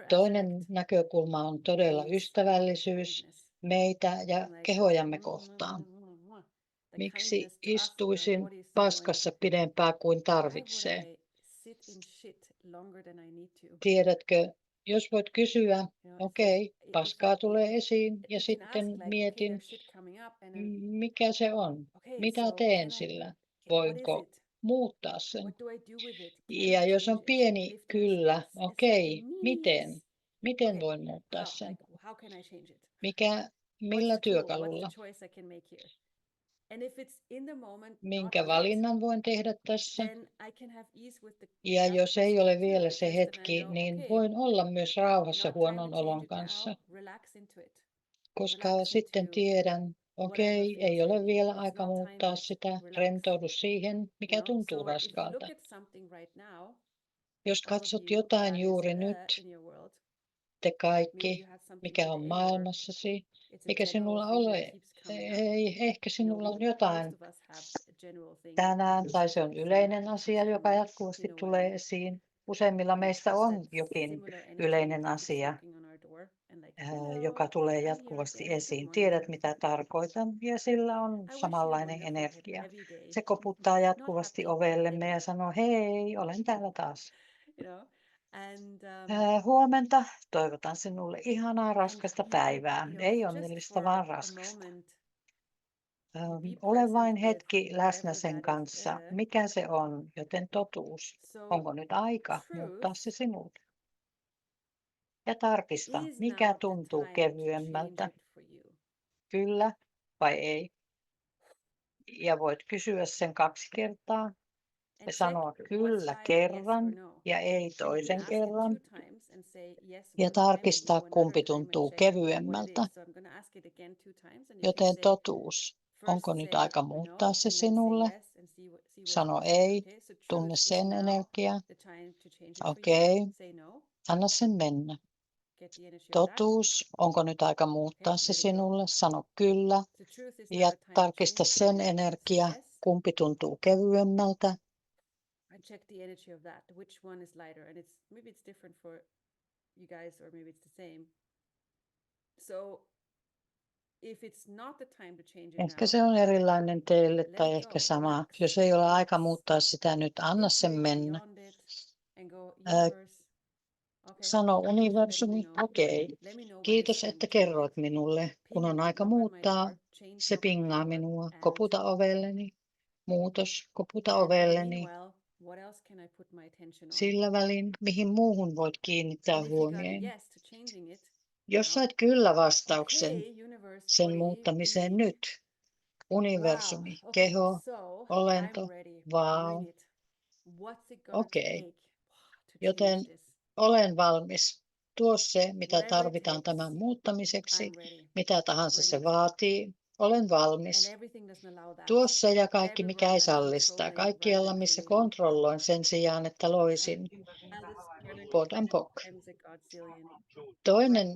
Toinen näkökulma on todella ystävällisyys meitä ja kehojamme kohtaan. Miksi istuisin paskassa pidempään kuin tarvitsee? Tiedätkö, jos voit kysyä, okei, paskaa tulee esiin ja sitten mietin, mikä se on, mitä teen sillä, voinko muuttaa sen. Ja jos on pieni kyllä, okei, miten voin muuttaa sen, millä työkalulla, minkä valinnan voin tehdä tässä. Ja jos ei ole vielä se hetki, niin voin olla myös rauhassa huonon olon kanssa, koska sitten tiedän, okei, ei ole vielä aika muuttaa sitä, rentoudu siihen, mikä tuntuu raskaalta. Jos katsot jotain juuri nyt, te kaikki, mikä on maailmassasi, eikä sinulla ole, ei, ehkä sinulla on jotain tänään, tai se on yleinen asia, joka jatkuvasti tulee esiin. Useimmilla meistä on jokin yleinen asia, joka tulee jatkuvasti esiin. Tiedät, mitä tarkoitan, ja sillä on samanlainen energia. Se koputtaa jatkuvasti ovellemme ja sanoo, hei, olen täällä taas. Huomenta, toivotan sinulle ihanaa raskasta päivää. Ei onnellista, vaan raskasta. Ole vain hetki läsnä sen kanssa, mikä se on, joten totuus. Onko nyt aika muuttaa se sinulle? Ja tarkista, mikä tuntuu kevyemmältä, kyllä vai ei. Ja voit kysyä sen 2 kertaa ja sanoa kyllä kerran ja ei toisen kerran. Ja tarkistaa, kumpi tuntuu kevyemmältä. Joten totuus, onko nyt aika muuttaa se sinulle? Sano ei, tunne sen energiaa. Okei, anna sen mennä. Totuus, onko nyt aika muuttaa se sinulle? Sano kyllä ja tarkista sen energia, kumpi tuntuu kevyemmältä. Ehkä se on erilainen teille tai ehkä sama. Jos ei ole aika muuttaa sitä nyt, anna sen mennä. Sano universumi, okei. Kiitos, että kerroit minulle. Kun on aika muuttaa, se pingaa minua. Koputa ovelleni. Muutos, koputa ovelleni. Sillä välin, mihin muuhun voit kiinnittää huomioon. Jos sait kyllä vastauksen sen muuttamiseen nyt, universumi, keho, olento, vau, okei. Joten olen valmis. Tuo se, mitä tarvitaan tämän muuttamiseksi, mitä tahansa se vaatii. Olen valmis. Tuo se ja kaikki, mikä ei sallista. Kaikkialla, missä kontrolloin sen sijaan, että loisin. Pot and pok. Toinen